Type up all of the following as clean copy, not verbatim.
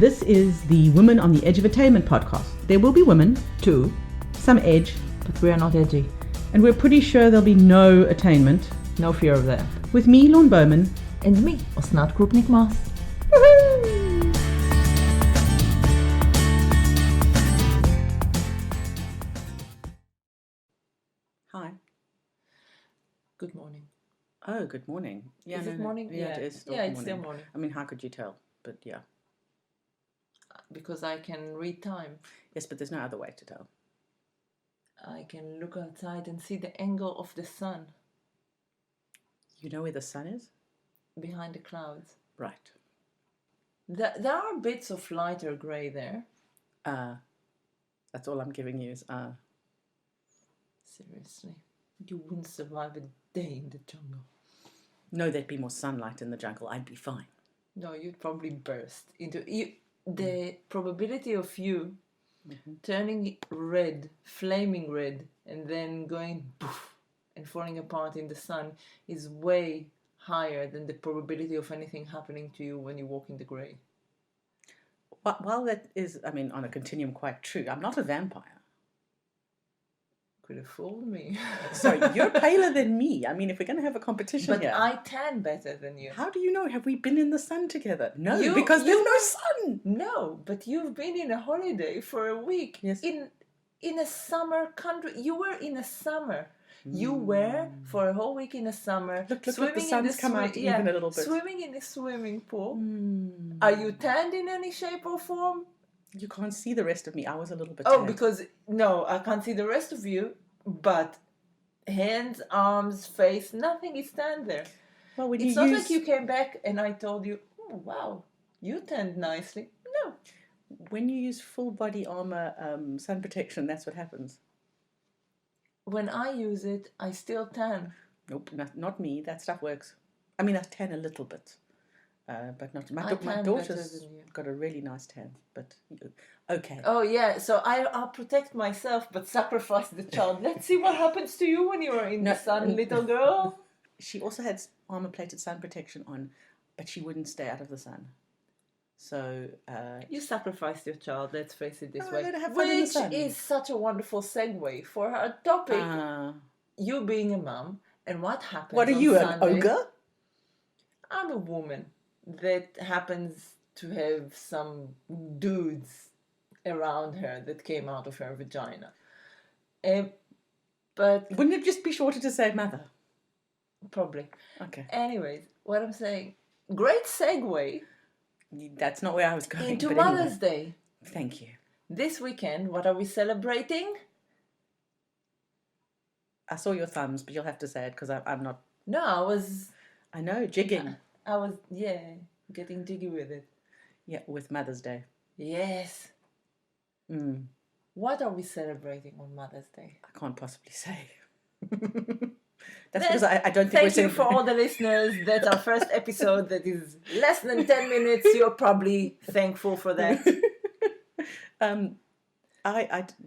This is the Women on the Edge of Attainment podcast. There will be women, Two, some edge, but we are not edgy. and we're pretty sure there'll be no attainment. No fear of that. With me, Laun Bowman. And me, Osnat Mas. Hi. Good morning. Oh, good morning. Is it morning? Yeah, it is still Yeah, morning. it's still morning. I mean, how could you tell? But yeah. Because I can read time. Yes, but there's no other way to tell. I can look outside and see the angle of the sun You know where the sun is? behind the clouds. Right. There are bits of lighter grey there. That's all I'm giving you is Seriously. You wouldn't survive a day in the jungle. No, there'd be more sunlight in the jungle. I'd be fine. No, you'd probably burst into... The probability of you turning red, flaming red, and then going poof and falling apart in the sun is way higher than the probability of anything happening to you when you walk in the grey. While that is, I mean, on a continuum quite true, I'm not a vampire. Could have fooled me. Sorry, you're paler than me. I mean, if we're going to have a competition But here. I tan better than you. How do you know? Have we been in the sun together? No, You- because there's you- no sun. No, but you've been in a holiday for a week. Yes. In a summer country. You were in a summer. You were for a whole week in the summer. Look, the swimming sun's in the come out even a little bit. Swimming in the swimming pool. Are you tanned in any shape or form? You can't see the rest of me. I was a little bit Oh, tan. because no, I can't see the rest of you. But hands, arms, face, nothing is tanned there. Well, when It's you not use... like you came back and I told you, oh, wow, you tanned nicely. No. When you use full body armor, sun protection, that's what happens. When I use it, I still tan. Nope, not me. That stuff works. I mean, I tan a little bit, but not. My I tan daughter's better than you. got a really nice tan, but okay. Oh, yeah, so I'll protect myself but sacrifice the child. Let's see what happens to you when you are in the sun, little girl. She also had armor-plated sun protection on, but she wouldn't stay out of the sun. So You sacrificed your child, let's face it this Oh, way. let her have fun in the Which sun. is such a wonderful segue for our topic. You being a mum, and what happens what are on you, Sunday. an ogre? I'm a woman that happens to have some dudes around her that came out of her vagina. But Wouldn't it just be shorter to say mother? probably. Okay, Anyways, what I'm saying, great segue that's not where I was going. into but Mother's anyway. Day. Thank you. This weekend, what are we celebrating? I saw your thumbs, but you'll have to say it because I'm not. No, I know, jigging. I was, getting jiggy with it. Yeah, with Mother's Day. Yes. What are we celebrating on Mother's Day? I can't possibly say. That's because I don't think Thank you for all the listeners. That's our first episode that is less than 10 minutes. You're probably thankful for that.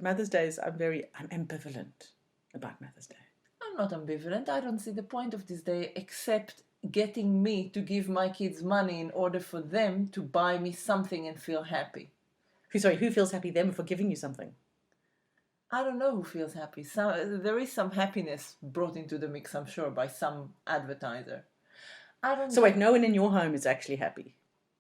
Mother's Day is, I'm ambivalent about Mother's Day. I'm not ambivalent. I don't see the point of this day except getting me to give my kids money in order for them to buy me something and feel happy. Who feels happy them for giving you something? I don't know who feels happy. There is some happiness brought into the mix, I'm sure, by some advertiser. I don't So know. wait, no one in your home is actually happy?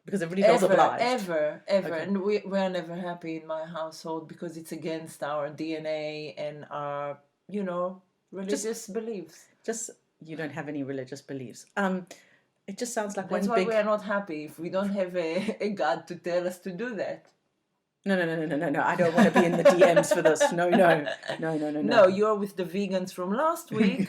Because everybody feels obliged. Ever. Okay. And we're never happy in my household because it's against our DNA and our, religious beliefs. Just, you don't have any religious beliefs. It just sounds like That's one why big... we are not happy if we don't have a God to tell us to do that. No. I don't want to be in the DMs for this. No. No, you're with the vegans from last week.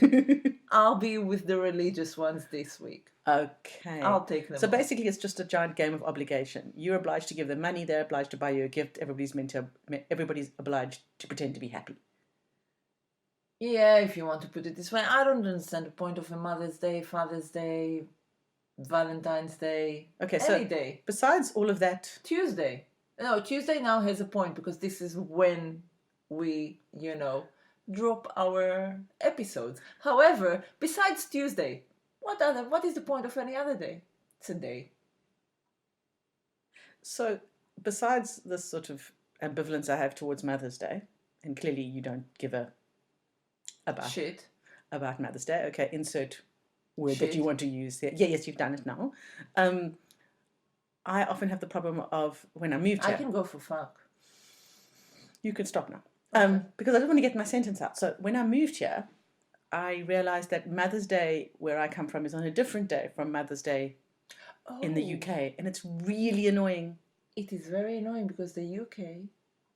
I'll be with the religious ones this week. Okay. I'll take them. So on. basically, it's just a giant game of obligation. You're obliged to give them money. They're obliged to buy you a gift. Everybody's obliged to pretend to be happy. Yeah, if you want to put it this way. I don't understand the point of a Mother's Day, Father's Day, Valentine's Day, Okay, any day. Besides all of that, Tuesday. No, Tuesday now has a point because this is when we, drop our episodes. However, besides Tuesday, what is the point of any other day? It's a day. so besides this sort of ambivalence I have towards Mother's Day, and clearly you don't give a about Shit. about Mother's Day. Okay, insert word that Shit. you want to use here. Yeah, yes, you've done it now. I often have the problem of when I moved I here. can go for fuck. You can stop now. Okay. Because I just want to get my sentence out. So when I moved here, I realized that Mother's Day, where I come from, is on a different day from Mother's Day in the Oh, UK, and it's really annoying. It is very annoying because the UK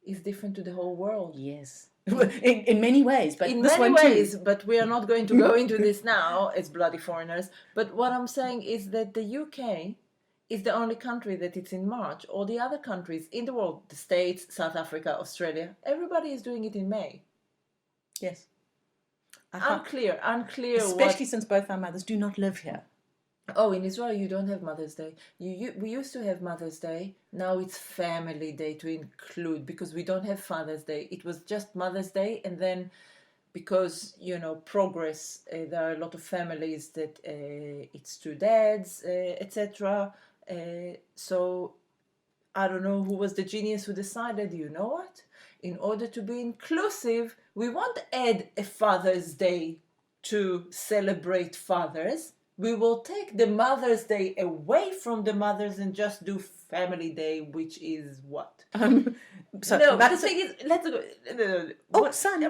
is different to the whole world. Yes, in many ways, but In this many one ways, too. but we are not going to go into this now as bloody foreigners. But what I'm saying is that the UK is the only country that it's in March. All the other countries in the world, the States, South Africa, Australia, everybody is doing it in May. Yes, Unclear especially since both our mothers do not live here. Oh, in Israel you don't have Mother's Day. We used to have Mother's Day. Now it's Family Day to include, because we don't have Father's Day. It was just Mother's Day, and then because progress, there are a lot of families that it's two dads, etc. So I don't know who was the genius who decided, you know what? In order to be inclusive, we won't add a Father's Day to celebrate fathers. We will take the Mother's Day away from the mothers and just do Family Day, which is what? So No, the that's thing is, let's go. oh, sun.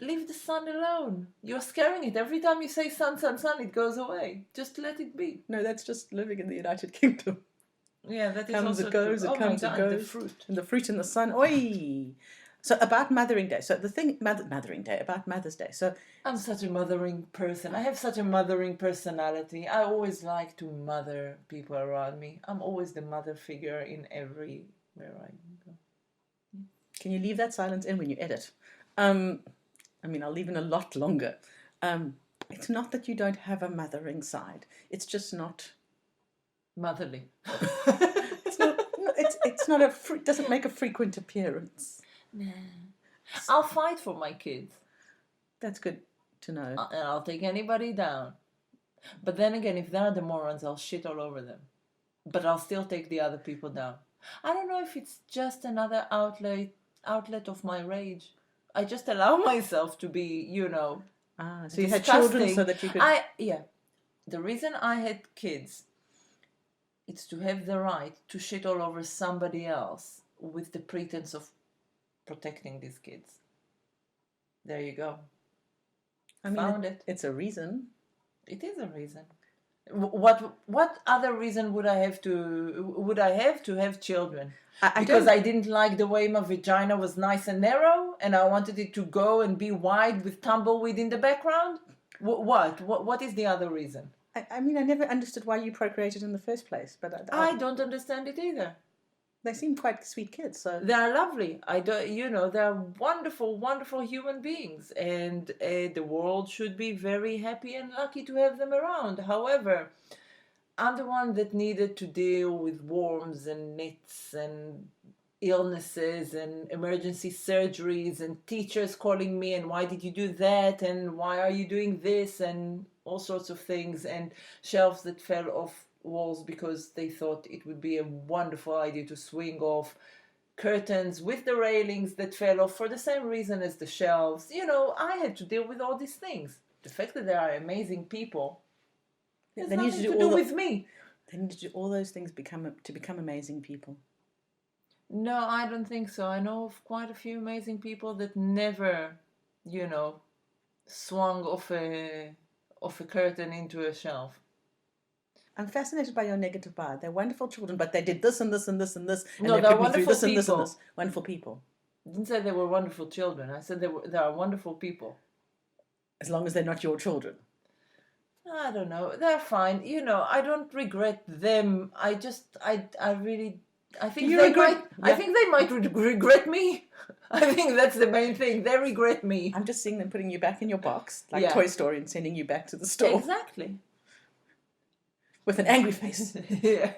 Leave the sun alone. You're scaring it. Every time you say sun, sun, sun, it goes away. Just let it be. No, that's just living in the United Kingdom. Yeah, that is Comes, also it goes, true. it comes, my God, it goes. the fruit. And the fruit in the sun. Oi! So about Mothering Day. So the thing, Mothering Day, about Mother's Day. So I'm such a mothering person. I have such a mothering personality. I always like to mother people around me. I'm always the mother figure in everywhere I go. can you leave that silence in when you edit? I'll leave in a lot longer. It's not that you don't have a mothering side. It's just not Motherly. It's not doesn't make a frequent appearance. Nah. I'll fight for my kids. That's good to know. And I'll take anybody down. But then again, if they're the morons, I'll shit all over them. But I'll still take the other people down. I don't know if it's just another outlet of my rage. I just allow myself to be, so you disgusting. had children so that you could. The reason I had kids, it's to have the right to shit all over somebody else with the pretense of protecting these kids. There you go. Found it. It's a reason. It is a reason. What other reason would I have to have children? Because I didn't like the way my vagina was nice and narrow, and I wanted it to go and be wide with tumbleweed in the background. What is the other reason? I never understood why you procreated in the first place, but I don't understand it either. They seem quite sweet kids, so they are lovely. They're wonderful, wonderful human beings, and the world should be very happy and lucky to have them around. However, I'm the one that needed to deal with worms and nits and illnesses and emergency surgeries and teachers calling me and why did you do that and why are you doing this and all sorts of things, and shelves that fell off walls because they thought it would be a wonderful idea to swing off curtains with the railings that fell off for the same reason as the shelves. I had to deal with all these things. The fact that there are amazing people has nothing to do with me. They need to do all those things to become amazing people. No, I don't think so. I know of quite a few amazing people that never, swung off a curtain into a shelf. I'm fascinated by your negative bias. They're wonderful children, but they did this and this and this and this. And no, they're wonderful people. This and this. Wonderful people. I didn't say they were wonderful children. I said they are wonderful people. As long as they're not your children. I don't know. They're fine. I don't regret them. I think they might regret me. I think that's the main thing. They regret me. I'm just seeing them putting you back in your box, like Toy Story, and sending you back to the store. Exactly. With an angry face. Yeah.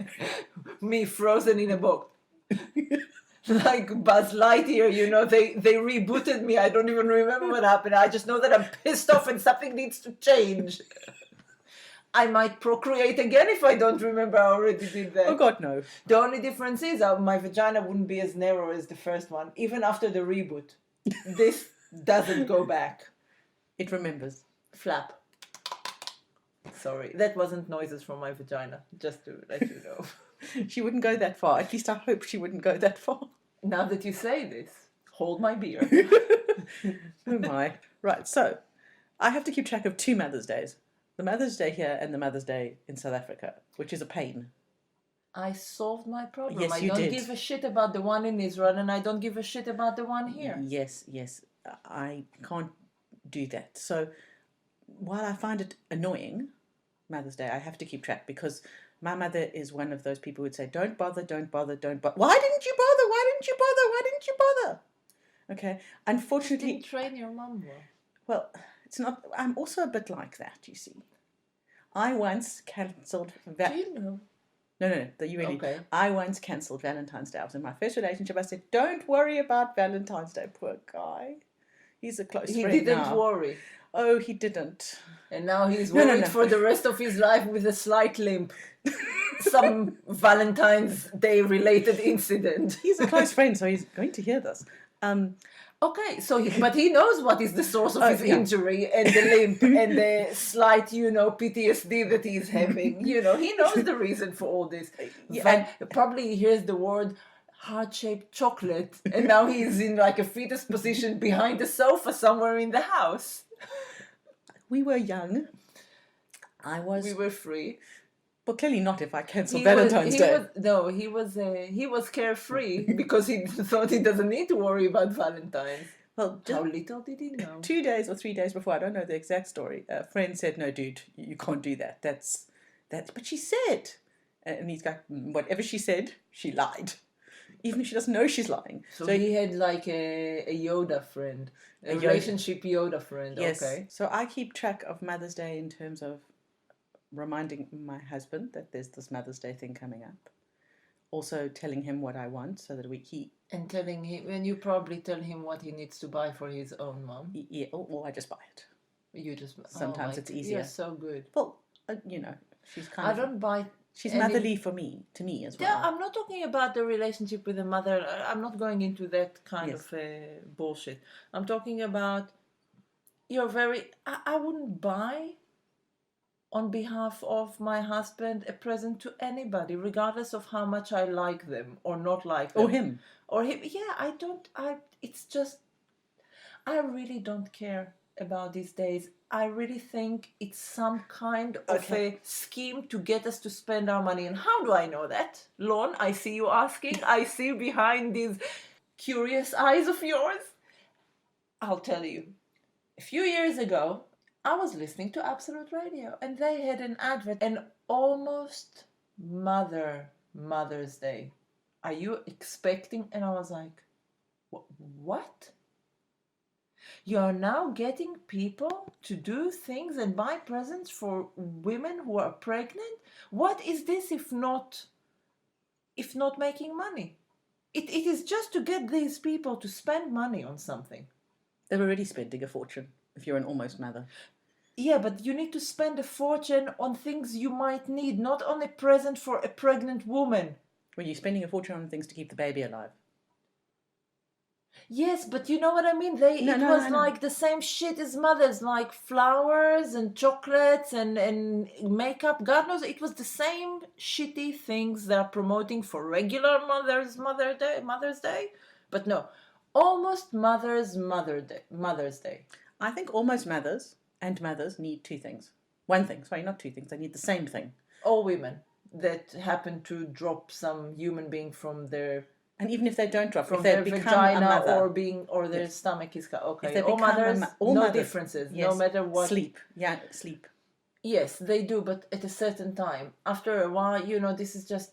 Me frozen in a box. Like Buzz Lightyear, they rebooted me. I don't even remember what happened. I just know that I'm pissed off and something needs to change. I might procreate again if I don't remember I already did that. Oh God, no. The only difference is my vagina wouldn't be as narrow as the first one, even after the reboot. This doesn't go back. It remembers. Flap. Sorry, that wasn't noises from my vagina, just to let you know. She wouldn't go that far. At least I hope she wouldn't go that far. Now that you say this, hold my beer. Oh my. Right, so I have to keep track of 2 Mother's Days. The Mother's Day here and the Mother's Day in South Africa, which is a pain. I solved my problem. Yes, I you don't did. give a shit about the one in Israel, and I don't give a shit about the one here. Yes. I can't do that. So while I find it annoying, Mother's Day, I have to keep track because my mother is one of those people who would say, don't bother, don't bother, don't bother. Why didn't you bother? Why didn't you bother? Why didn't you bother? Okay. Unfortunately, Didn't train your mum well. well, it's not, I'm also a bit like that, you see. I once cancelled Do you know? No, you really. Okay. I once cancelled Valentine's Day. I was in my first relationship. I said, "Don't worry about Valentine's Day." Poor guy. He's a close He friend didn't now. worry. Oh, he didn't. And now he's No, worried for the rest of his life with a slight limp. Some Valentine's Day related incident. He's a close friend, so he's going to hear this. Okay, so but he knows what is the source of his injury and the limp and the slight, PTSD that he's having. He knows the reason for all this. Probably he hears the word heart-shaped chocolate, and now he's in like a fetus position behind the sofa somewhere in the house. We were young. We were free. But clearly not if I cancelled Valentine's Day. He was carefree because he thought he doesn't need to worry about Valentine's. Well, how little did he know? 2 days or 3 days before, I don't know the exact story, a friend said, "No, dude, you can't do that. That's." But she said, and he's like, whatever she said, she lied, even if she doesn't know she's lying. So he had like a Yoda friend, a relationship Yoda friend. Yes. Okay. So I keep track of Mother's Day in terms of reminding my husband that there's this Mother's Day thing coming up. Also telling him what I want so that and telling him, and you probably tell him what he needs to buy for his own mom. Yeah, or I just buy it. You just sometimes it's easier. You're so good. Well, she's kind of. I don't buy. She's motherly to me as well. Yeah, I'm not talking about the relationship with the mother. I'm not going into that kind of bullshit. I'm talking about I wouldn't buy on behalf of my husband a present to anybody, regardless of how much I like them or not like them. Or him. Yeah, it's just, I really don't care about these days. I really think it's some kind of a scheme to get us to spend our money. And how do I know that? Laun, I see you asking. I see behind these curious eyes of yours. I'll tell you. A few years ago, I was listening to Absolute Radio, and they had an advert, an almost Mother's Day. Are you expecting? And I was like, what? You're now getting people to do things and buy presents for women who are pregnant? What is this if not making money? It is just to get these people to spend money on something. They're already spending a fortune if you're an almost mother. Yeah, but you need to spend a fortune on things you might need, not on a present for a pregnant woman. Well, you're spending a fortune on things to keep the baby alive. Yes, but you know what I mean? It was like the same shit as mothers, like flowers and chocolates and makeup. God knows, it was the same shitty things they're promoting for regular Mother's Day. But no, almost Mother's Day. I think almost mothers and mothers need 2 things. One thing, sorry, not 2 things. They need the same thing. All women that happen to drop some human being from their... And even if they don't drop, from if they their become vagina a mother, or their stomach is okay. If they all become mothers, all no mothers, differences, yes. no matter what. Sleep. Yes, they do, but at a certain time. After a while, this is just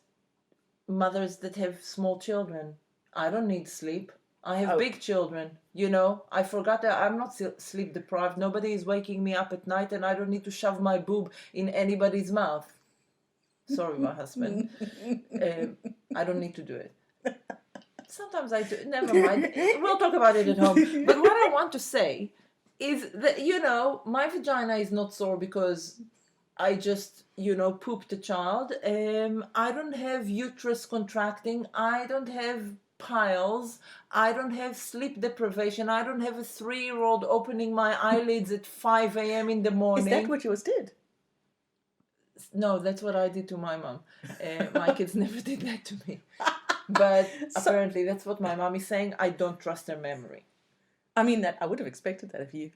mothers that have small children. I don't need sleep. I have big children. I forgot that I'm not sleep deprived. Nobody is waking me up at night, and I don't need to shove my boob in anybody's mouth. Sorry, my husband. I don't need to do it. Sometimes I do. Never mind. We'll talk about it at home. But what I want to say is that, my vagina is not sore because I just, pooped a child. I don't have uterus contracting. I don't have piles. I don't have sleep deprivation. I don't have a 3-year-old opening my eyelids at 5 a.m. in the morning. Is that what yours did? No, that's what I did to my mom. My kids never did that to me. But apparently that's what my mom is saying. I don't trust her memory. I mean, that I would have expected that of you.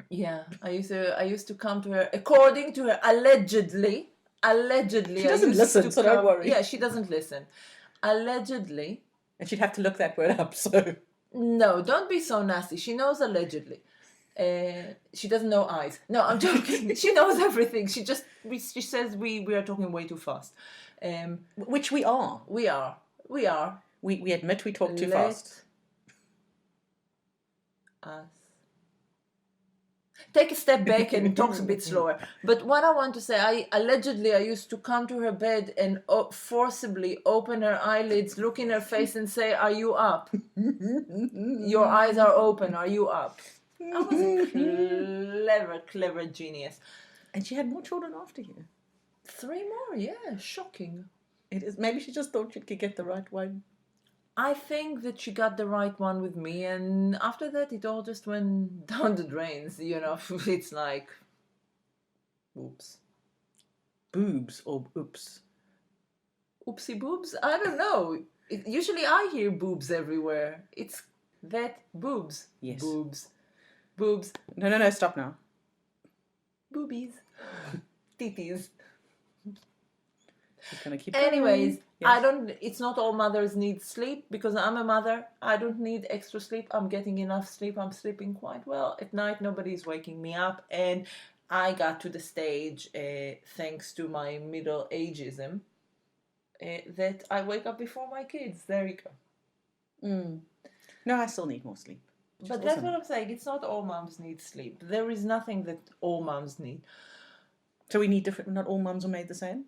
Yeah, I used to come to her, according to her, allegedly. She doesn't listen, so don't worry. Yeah, she doesn't listen. Allegedly. And she'd have to look that word up, so... No, don't be so nasty. She knows allegedly. She doesn't know eyes. No, I'm joking. She knows everything. She says we are talking way too fast. Which we are. We are. We admit we talk too fast. Us. Take a step back and talk a bit slower. But what I want to say, I used to come to her bed and forcibly open her eyelids, look in her face and say, "Are you up? Your eyes are open. Are you up?" I was a clever genius. And she had more children after you. 3 more, yeah. Shocking. It is. Maybe she just thought she could get the right one. I think that she got the right one with me, and after that it all just went down the drains, It's like, oops. Boobs or oops? Oopsie boobs? I don't know. Usually I hear boobs everywhere. It's that boobs. Yes. Boobs. No, stop now. Boobies. Titties. Just gonna keep Anyways, going. Yes. It's not all mothers need sleep, because I'm a mother. I don't need extra sleep. I'm getting enough sleep. I'm sleeping quite well at night. Nobody's waking me up. And I got to the stage, thanks to my middle ageism, that I wake up before my kids. There you go. No, I still need more sleep. But that's what I'm saying. It's not all moms need sleep. There is nothing that all moms need. So we need different. Not all mums are made the same.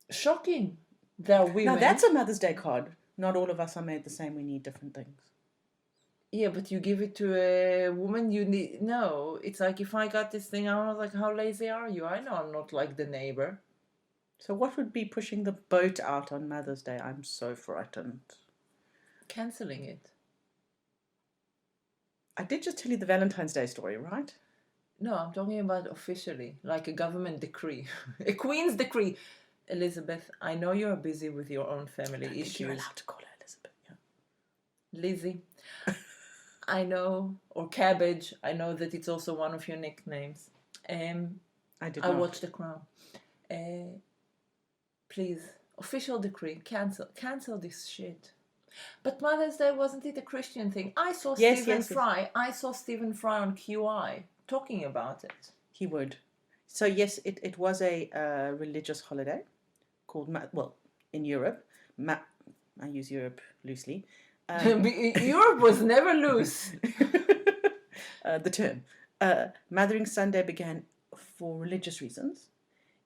Shocking. There are women. Now that's a Mother's Day card. Not all of us are made the same. We need different things. Yeah, but you give it to a woman, you need... No, it's like if I got this thing, I was like, how lazy are you? I know I'm not like the neighbor. So what would be pushing the boat out on Mother's Day? I'm so frightened. Cancelling it. I did just tell you the Valentine's Day story, right? No, I'm talking about officially, like a government decree. A queen's decree. Elizabeth, I know you're busy with your own family issues. I think you're allowed to call her Elizabeth, yeah. Lizzie. I know, or Cabbage. I know that it's also one of your nicknames. I watched The Crown. Please, official decree, cancel this shit. But Mother's Day, wasn't it a Christian thing? I saw Stephen Fry. I saw Stephen Fry on QI talking about it. He would. So yes, it was a religious holiday called, in Europe, I use Europe loosely. Europe was never loose. The term. Mothering Sunday began for religious reasons.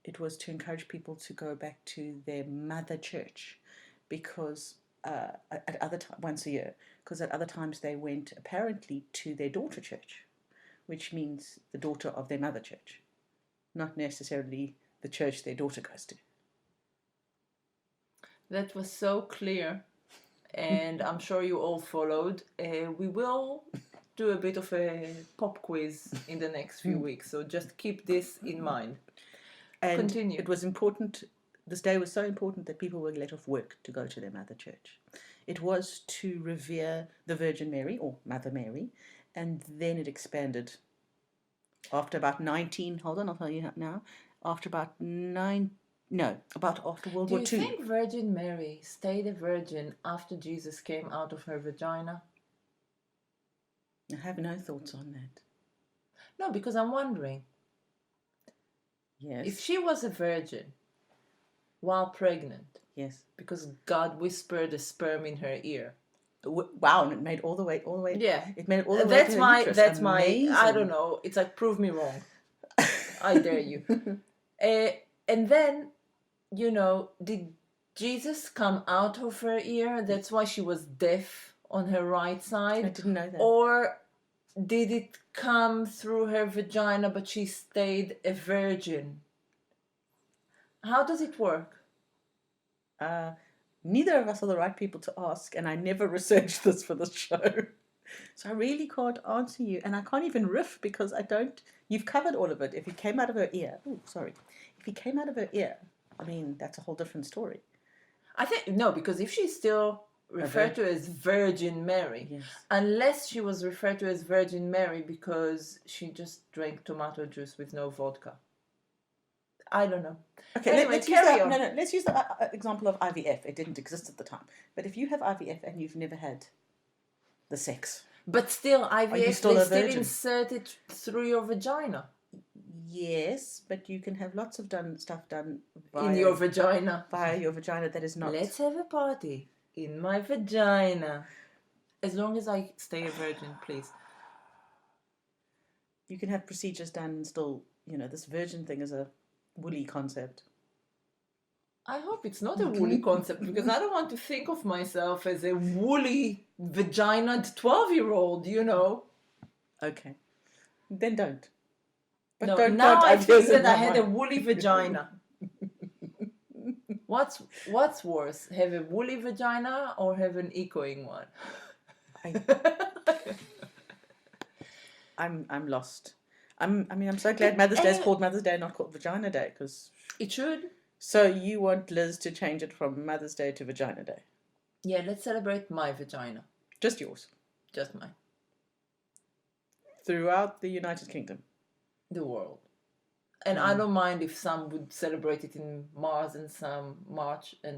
It was to encourage people to go back to their mother church, because at other times, once a year, because at other times they went apparently to their daughter church, which means the daughter of their mother church, not necessarily the church their daughter goes to. That was so clear, and I'm sure you all followed. We will do a bit of a pop quiz in the next few weeks, so just keep this in mind. And continue. It was important. This day was so important that people were let off work to go to their mother church. It was to revere the Virgin Mary, or Mother Mary, and then it expanded after about 19... Hold on, I'll tell you now. After about after World War II. Do you think Virgin Mary stayed a virgin after Jesus came out of her vagina? I have no thoughts on that. No, because I'm wondering. Yes. If she was a virgin while pregnant. Yes. Because God whispered a sperm in her ear. Wow, and it made all the way. Yeah. It made it all the way to her uterus. That's Amazing. I don't know. It's like, prove me wrong. I dare you. And then, did Jesus come out of her ear? That's why she was deaf on her right side? I didn't know that. Or did it come through her vagina, but she stayed a virgin? How does it work? Neither of us are the right people to ask, and I never researched this for this show. So I really can't answer you, and I can't even riff because I don't. You've covered all of it. If he came out of her ear, if he came out of her ear, I mean that's a whole different story. I think no, because if she's still referred to as Virgin Mary, Yes. unless she was referred to as Virgin Mary because she just drank tomato juice with no vodka. I don't know. Okay, Anyway, let's use carry that. on. No, let's use the example of IVF. It didn't exist at the time, but if you have IVF and you've never had the sex, But still, IVF, still they a still virgin? insert it through your vagina. yes, but you can have lots of stuff done In your vagina. via your vagina that is not. Let's have a party in my vagina. As long as I stay a virgin, please. You can have procedures done and still, this virgin thing is a woolly concept. I hope it's not a woolly concept because I don't want to think of myself as a woolly vaginaed 12-year-old, Okay, then don't. But No, don't, now don't I think abuse that it I that had way. a woolly vagina. What's worse, have a woolly vagina or have an echoing one? I'm lost. I'm so glad Mother's Day is called Mother's Day, not called Vagina Day, because It should. So you want Liz to change it from Mother's Day to Vagina Day? Yeah, let's celebrate my vagina. Just yours. Just mine. Throughout the United Kingdom. The world. And I don't mind if some would celebrate it in March and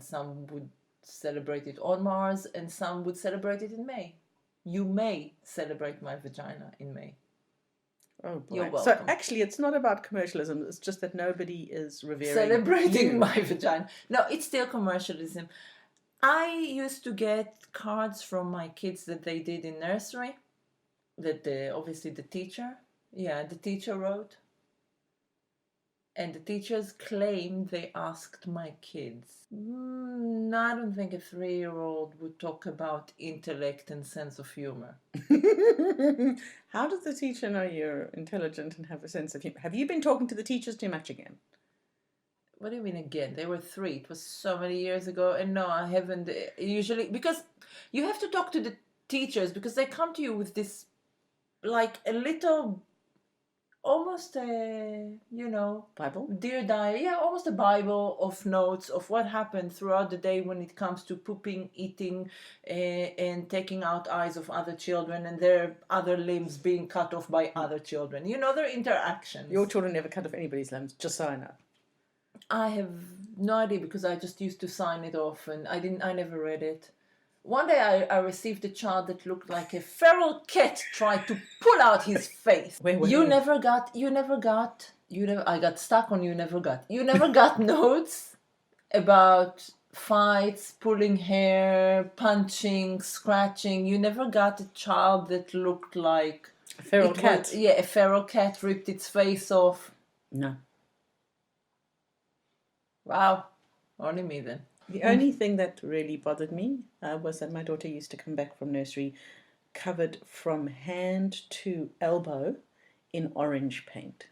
some would celebrate it on Mars and some would celebrate it in May. You may celebrate my vagina in May. Oh boy. You're welcome. So actually it's not about commercialism, it's just that nobody is revering Celebrating you. my vagina. No, it's still commercialism. I used to get cards from my kids that they did in nursery. That the teacher wrote. And the teachers claimed they asked my kids. I don't think a 3-year-old would talk about intellect and sense of humor. How does the teacher know you're intelligent and have a sense of humor? Have you been talking to the teachers too much again? What do you mean again? They were 3. It was so many years ago. And no, I haven't. Usually, because you have to talk to the teachers because they come to you with this, like a little, almost a, Bible? Dear Diary. Yeah, almost a Bible of notes of what happened throughout the day when it comes to pooping, eating, and taking out eyes of other children and their other limbs being cut off by other children. Their interactions. Your children never cut off anybody's limbs, just so I know. I have no idea because I just used to sign it off and I never read it. One day I received a child that looked like a feral cat tried to pull out his face. Where were You you? never got, I got stuck on you never got notes about fights, pulling hair, punching, scratching. You never got a child that looked like... A feral cat? A feral cat ripped its face off. No. Wow. Only me then. The only thing that really bothered me was that my daughter used to come back from nursery covered from hand to elbow in orange paint.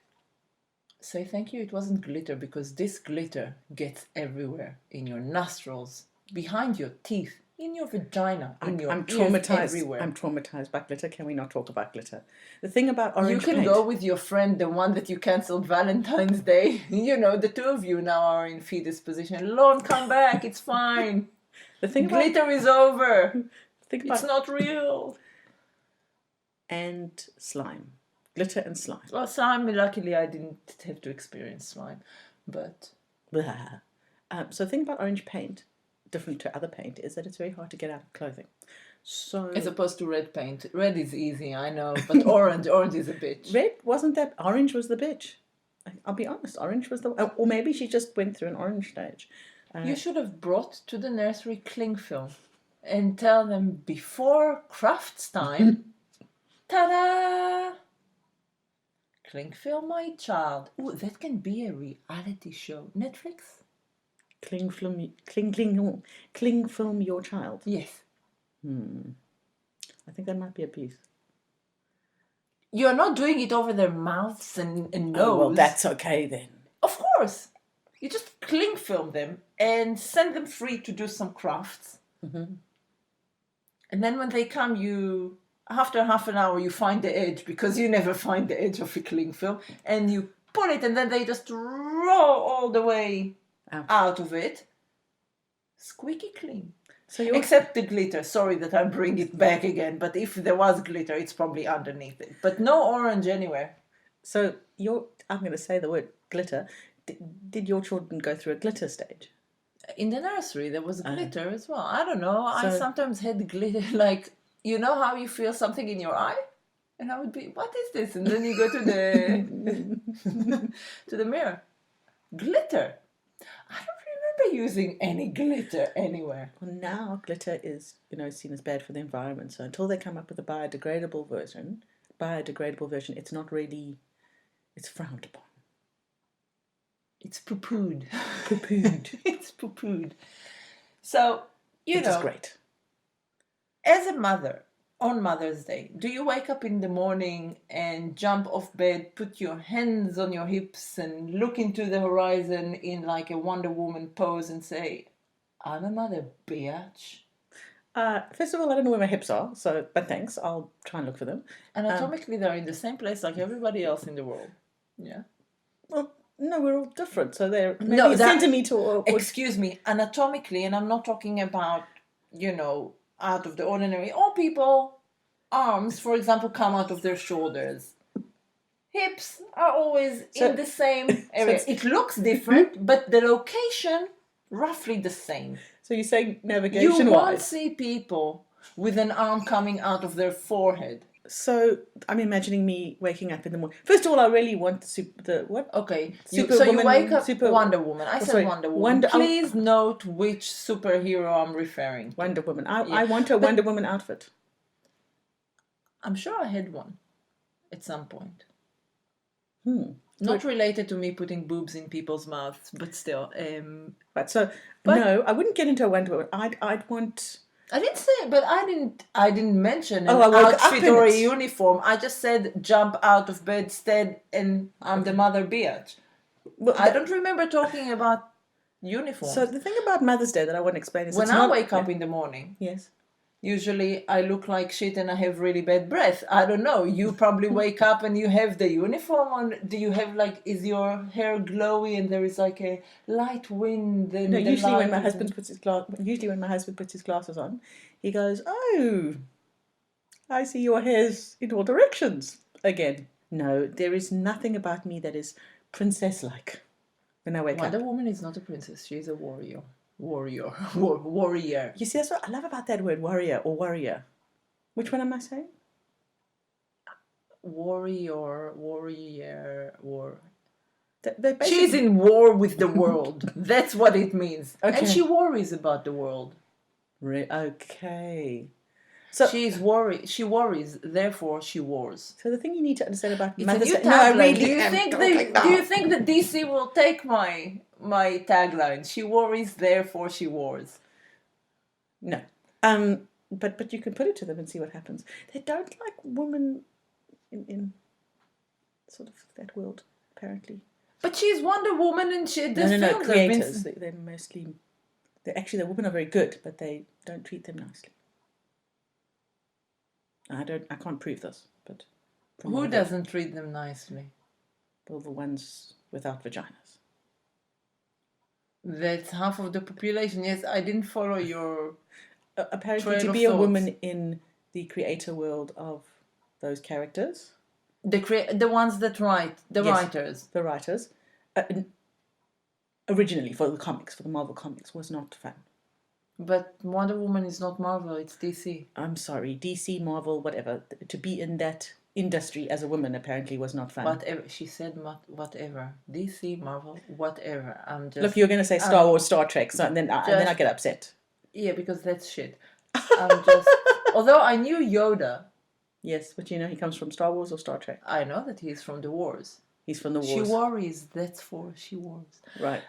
Say thank you, it wasn't glitter because this glitter gets everywhere. In your nostrils, behind your teeth, in your vagina, in your I'm ears, traumatized. everywhere. I'm traumatized by glitter. Can we not talk about glitter? The thing about orange You can paint... go with your friend, the one that you cancelled Valentine's Day. The two of you now are in fetus position. Laun, come back, it's fine. The thing Glitter is over. Think about It's not real. And slime. Glitter and slime. Well, slime, luckily I didn't have to experience slime. But... So the thing about orange paint, different to other paint, is that it's very hard to get out of clothing. So as opposed to red paint. Red is easy, I know. But orange is a bitch. red wasn't that... Orange was the bitch. I'll be honest. Orange was the... Or maybe she just went through an orange stage. You should have brought to the nursery cling film and tell them before crafts time. Ta-da! Cling film, my child. Ooh, that can be a reality show. Netflix? Cling film your child. Yes. I think that might be abuse. You're not doing it over their mouths and nose. Oh, well, that's okay then. Of course. You just cling film them and send them free to do some crafts. Mm-hmm. And then when they come, after half an hour, you find the edge, because you never find the edge of a cling film, and you pull it, and then they just roll all the way out of it. Squeaky clean. So except the glitter. Sorry that I bring it back again, but if there was glitter, it's probably underneath it. But no orange anywhere. So I'm going to say the word glitter. Did your children go through a glitter stage? In the nursery, there was glitter as well. I don't know. So, I sometimes had glitter, like, you know how you feel something in your eye? And I would be, what is this? And then you go to the to the mirror. Glitter. I don't remember using any glitter anywhere. Well, now glitter is, seen as bad for the environment. So until they come up with a biodegradable version, it's not really, it's frowned upon. It's poo-pooed. Poo-pooed. It's poo-pooed. So, Which is great. As a mother, on Mother's Day, do you wake up in the morning and jump off bed, put your hands on your hips and look into the horizon in like a Wonder Woman pose and say, I'm a mother, bitch? First of all, I don't know where my hips are, but thanks. I'll try and look for them. Anatomically, they're in the same place like everybody else in the world. Yeah. Well, no, we're all different, so they're maybe a centimetre or... Excuse me, anatomically, and I'm not talking about, out of the ordinary. All people, arms, for example, come out of their shoulders. Hips are always in the same area. It looks different, but the location, roughly the same. So you're saying navigation-wise? You won't see people with an arm coming out of their forehead. So I'm imagining me waking up in the morning. First of all, I really want the what? Okay, you wake up Wonder Woman. I said Wonder Woman. Please note which superhero I'm referring to. Wonder Woman. I want a Wonder Woman outfit. I'm sure I had one at some point. Not related to me putting boobs in people's mouths, but still. Right. So no, I wouldn't get into a Wonder Woman. I'd want. I didn't say, but I didn't mention an outfit or a uniform. I just said jump out of bed, stead, and I'm the Motherbeard. Well, I don't remember talking about uniforms. So the thing about Mother's Day that I want to explain is when I wake up in the morning. Yes. Usually I look like shit and I have really bad breath. I don't know. You probably wake up and you have the uniform on. Do you have is your hair glowy and there is like a light wind? And usually when my husband puts his glasses on, he goes, "Oh, I see your hair's in all directions again." No, there is nothing about me that is princess-like when I wake up. Wonder Woman is not a princess. She's a warrior. Warrior. You see, that's what I love about that word, warrior or warrior. Which one am I saying? Warrior. She's in war with the world. That's what it means. Okay. And she worries about the world. Okay. So she's worried. She worries, therefore she wars. So the thing you need to understand about Mother's Day. No, I really do you think that DC will take my tagline? She worries, therefore she wars. No. But you can put it to them and see what happens. They don't like women in sort of that world, apparently. But she's Wonder Woman and No, creators. They're mostly the women are very good, but they don't treat them nicely. I can't prove this, but who doesn't treat them nicely? Well, the ones without vaginas. That's half of the population. Yes, I didn't follow your. Apparently, to be a woman in the creator world of those characters, the ones that write, writers, the writers, originally for the Marvel comics, was not fun. But Wonder Woman is not Marvel, it's DC. I'm sorry, DC, Marvel, whatever. To be in that industry as a woman apparently was not fun. Whatever. She said whatever. DC, Marvel, whatever. I'm just... Look, you're going to say Star Wars, Star Trek, so, and then I get upset. Yeah, because that's shit. I'm just... Although I knew Yoda. Yes, but he comes from Star Wars or Star Trek? I know that he's from the wars. He's from the wars. She worries, she wars. Right.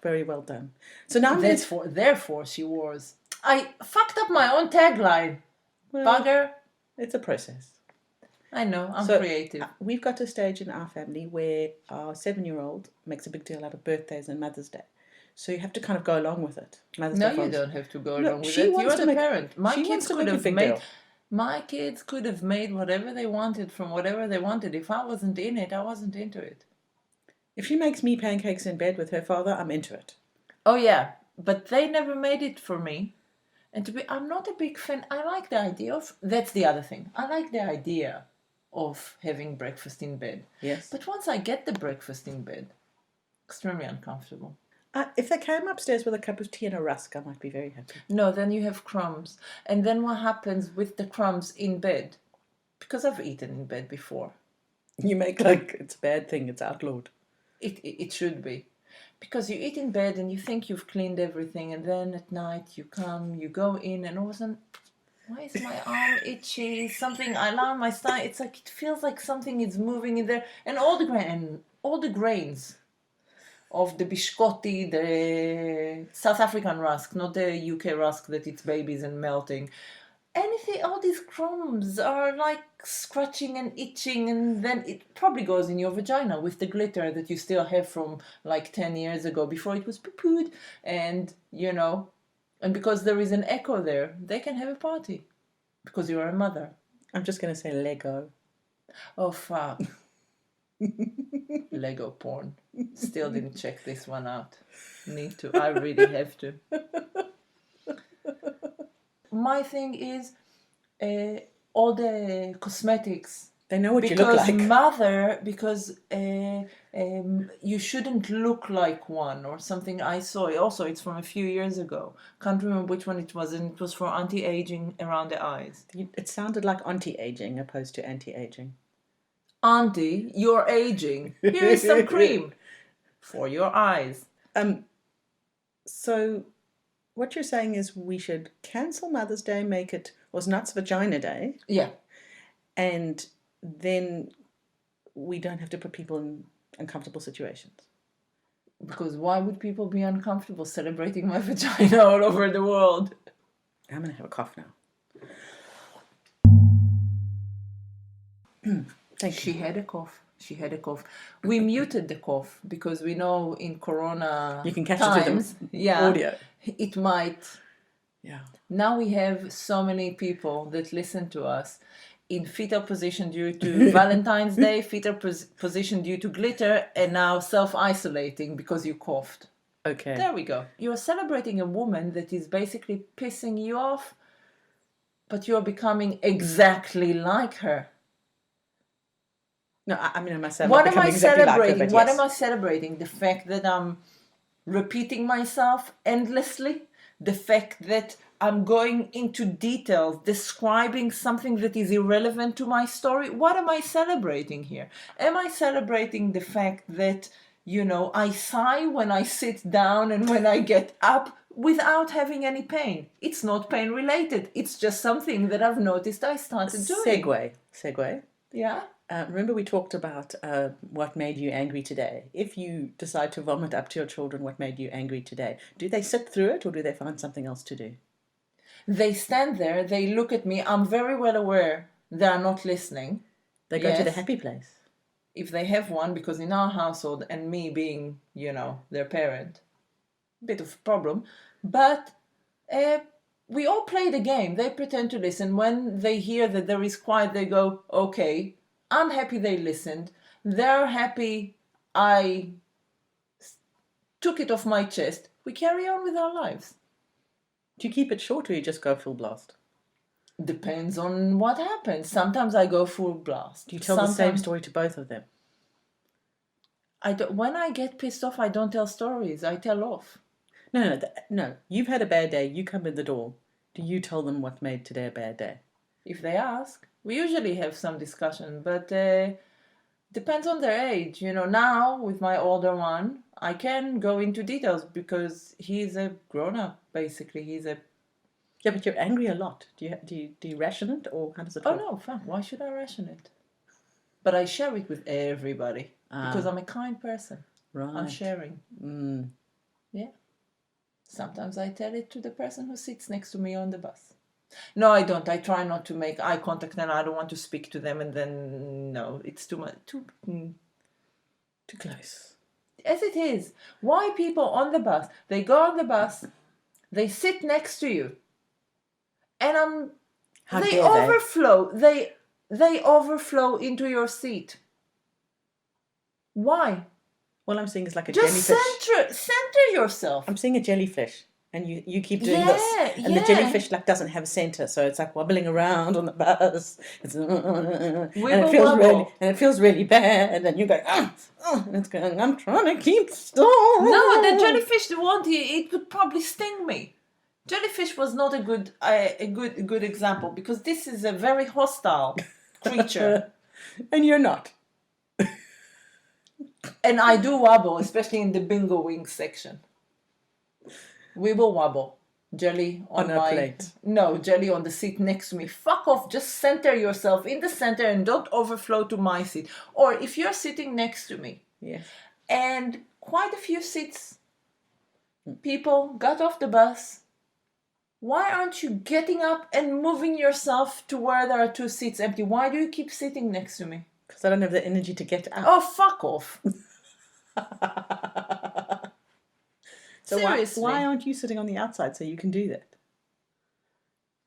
Very well done. So now therefore she wars. I fucked up my own tagline. Bugger. It's a process. I know, I'm So creative. we've got a stage in our family where our 7-year-old makes a big deal out of birthdays and Mother's Day. So you have to kind of go along with it. Mother's No, Day, you Father's. don't have to go No, along with she it. wants You're to the make. parent. She wants to make a big deal. My kids could have made whatever they wanted from whatever they wanted. If I wasn't in it, I wasn't into it. If she makes me pancakes in bed with her father, I'm into it. Oh yeah, but they never made it for me. And I'm not a big fan. I like the idea of, that's the other thing. I like the idea of having breakfast in bed. Yes. But once I get the breakfast in bed, extremely uncomfortable. If they came upstairs with a cup of tea and a rusk, I might be very happy. No, then you have crumbs. And then what happens with the crumbs in bed? Because I've eaten in bed before. You make like it's a bad thing, it's outlawed. It should be. Because you eat in bed and you think you've cleaned everything, and then at night you come, you go in, and all of a sudden, why is my arm itchy? Something, I lie on my stomach. It's like, it feels like something is moving in there. And all the grains of the biscotti, the South African rusk, not the UK rusk that it's babies and melting. Anything, all these crumbs are like scratching and itching, and then it probably goes in your vagina with the glitter that you still have from like 10 years ago before it was poo-pooed. And, and because there is an echo there, they can have a party because you're a mother. I'm just going to say Lego. Oh, fuck. Lego porn. Still didn't check this one out. Need to. I really have to. My thing is all the cosmetics. They know what you look like. Because you shouldn't look like one or something I saw. Also, it's from a few years ago. Can't remember which one it was, and it was for anti-aging around the eyes. It sounded like anti-aging opposed to anti-aging. Auntie, you're aging. Here is some cream for your eyes. So what you're saying is we should cancel Mother's Day, make it Osnat's Vagina Day. Yeah. And then we don't have to put people in uncomfortable situations. Because why would people be uncomfortable celebrating my vagina all over the world? I'm going to have a cough now. Thank you. She had a cough. We muted the cough because we know in Corona you can catch times, it through the audio. It might. Yeah. Now we have so many people that listen to us in fetal position due to Valentine's Day, fetal position due to glitter, and now self-isolating because you coughed. Okay. There we go. You're celebrating a woman that is basically pissing you off, but you're becoming exactly like her. No, I mean, I must say, what am I celebrating? Like her, what yes. am I celebrating? The fact that I'm repeating myself endlessly? The fact that I'm going into details, describing something that is irrelevant to my story? What am I celebrating here? Am I celebrating the fact that, I sigh when I sit down and when I get up without having any pain? It's not pain related. It's just something that I've noticed I started doing. Segue. Yeah. Remember we talked about what made you angry today. If you decide to vomit up to your children what made you angry today, do they sit through it or do they find something else to do? They stand there, they look at me. I'm very well aware they are not listening. They go to the happy place. If they have one, because in our household, and me being, their parent, bit of a problem. But we all play the game. They pretend to listen. When they hear that there is quiet, they go, okay. I'm happy they listened. They're happy I took it off my chest. We carry on with our lives. Do you keep it short or you just go full blast? Depends on what happens. Sometimes I go full blast. Do you tell the same story to both of them? When I get pissed off, I don't tell stories. I tell off. No. You've had a bad day. You come in the door. Do you tell them what made today a bad day? If they ask. We usually have some discussion, but depends on their age. Now with my older one, I can go into details because he's a grown-up, basically. Yeah, but you're angry a lot. Do you ration it, or how does it work? Oh, no, fuck. Why should I ration it? But I share it with everybody because I'm a kind person. Right. I'm sharing. Yeah. Sometimes I tell it to the person who sits next to me on the bus. No, I don't. I try not to make eye contact, and I don't want to speak to them. And then no, it's too much. Too close. As it is. Why people on the bus? They go on the bus, they sit next to you, and they overflow. They overflow into your seat. Why? Well, I'm seeing it's like a just jellyfish. Center yourself. I'm seeing a jellyfish, and you keep doing this, and the jellyfish like doesn't have a center, so it's like wobbling around on the bus. It's, and it feels really bad, and you go, and it's going. I'm trying to keep still. No, the jellyfish it would probably sting me. Jellyfish was not a good example because this is a very hostile creature, and you're not. And I do wobble, especially in the bingo wings section. We will wobble. Jelly on my plate. No, jelly on the seat next to me. Fuck off. Just center yourself in the center and don't overflow to my seat. Or if you're sitting next to me, yes, and quite a few seats, people got off the bus. Why aren't you getting up and moving yourself to where there are 2 seats empty? Why do you keep sitting next to me? Because I don't have the energy to get up. Oh, fuck off. So why aren't you sitting on the outside so you can do that?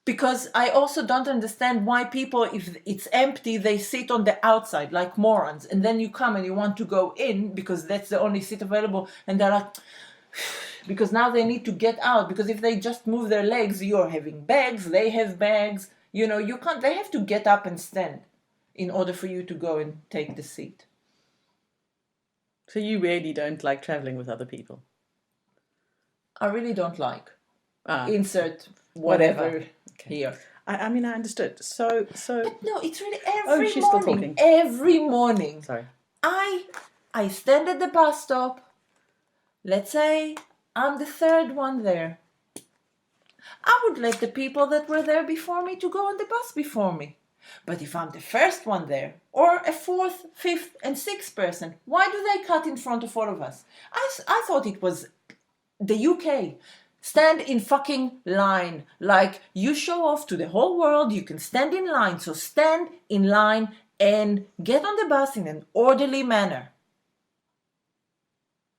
Because I also don't understand why people, if it's empty, they sit on the outside like morons. And then you come and you want to go in because that's the only seat available. And they're like... Because now they need to get out. Because if they just move their legs, you're having bags, they have bags. You know, you can't... They have to get up and stand in order for you to go and take the seat. So you really don't like traveling with other people? I really don't like. Insert whatever here. I mean, I understood. So. But no, it's really every she's morning. Still talking. Every morning. Sorry. I stand at the bus stop. Let's say I'm the 3rd one there. I would let the people that were there before me to go on the bus before me. But if I'm the 1st one there, or a 4th, 5th, and 6th person, why do they cut in front of all of us? I thought it was the UK. Stand in fucking line. Like, you show off to the whole world, you can stand in line. So stand in line and get on the bus in an orderly manner.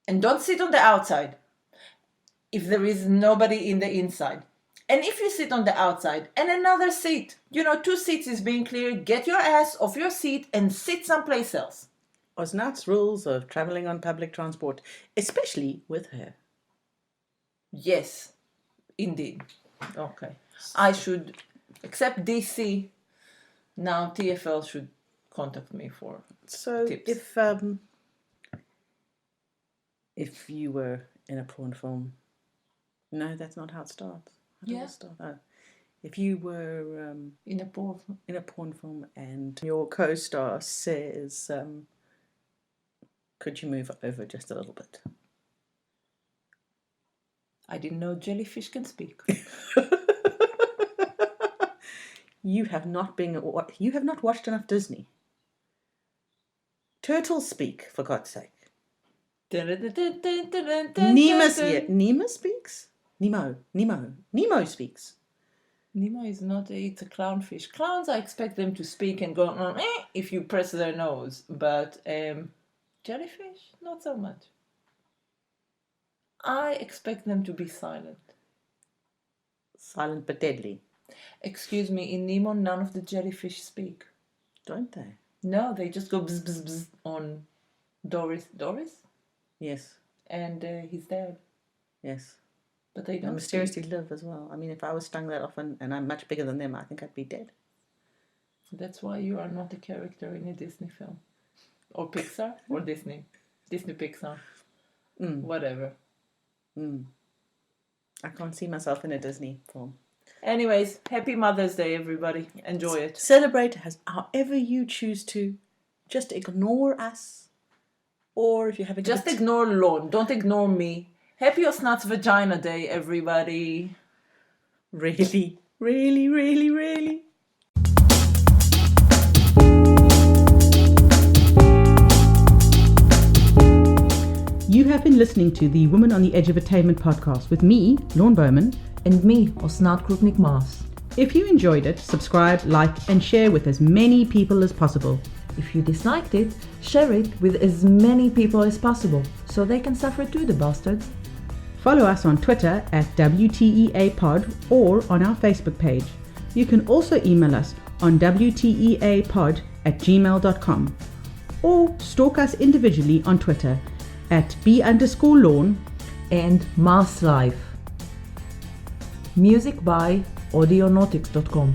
And don't sit on the outside if there is nobody in the inside. And if you sit on the outside and another seat, 2 seats is being clear, get your ass off your seat and sit someplace else. Osnat's rules of travelling on public transport, especially with her. Yes, indeed. Okay. I should, except DC, now TFL should contact me for tips. If you were in a porn film, no, that's not how it starts. If you were in a porn film and your co-star says, could you move over just a little bit? I didn't know jellyfish can speak. You have not watched enough Disney. Turtles speak, for God's sake. Nemo speaks? Nemo speaks. Nemo is not it's a clownfish. Clowns, I expect them to speak and go if you press their nose. But jellyfish, not so much. I expect them to be silent. Silent but deadly. Excuse me, in Nemo, none of the jellyfish speak. Don't they? No, they just go bzz, bzz, bzz on Doris? Yes. And his dad. Yes. But they don't mysteriously live as well. I mean, if I was stung that often and I'm much bigger than them, I think I'd be dead. That's why you are not a character in a Disney film. Or Pixar, or Disney. Disney Pixar. Whatever. I can't see myself in a Disney film. Anyways, happy Mother's Day, everybody. Enjoy it. Celebrate however you choose to. Just ignore us. Or if you have a Just ignore Laun. Don't ignore me. Happy Osnat's Vagina Day, everybody. Really, really, really, really. You have been listening to the Woman on the Edge of Attainment podcast with me, Laun Bowman. And me, Osnat Krupnik-Mars. If you enjoyed it, subscribe, like, and share with as many people as possible. If you disliked it, share it with as many people as possible so they can suffer too, the bastards. Follow us on Twitter at WTEAPod or on our Facebook page. You can also email us on WTEAPod@gmail.com or stalk us individually on Twitter at B_Laun and Mass Life. Music by audionautics.com.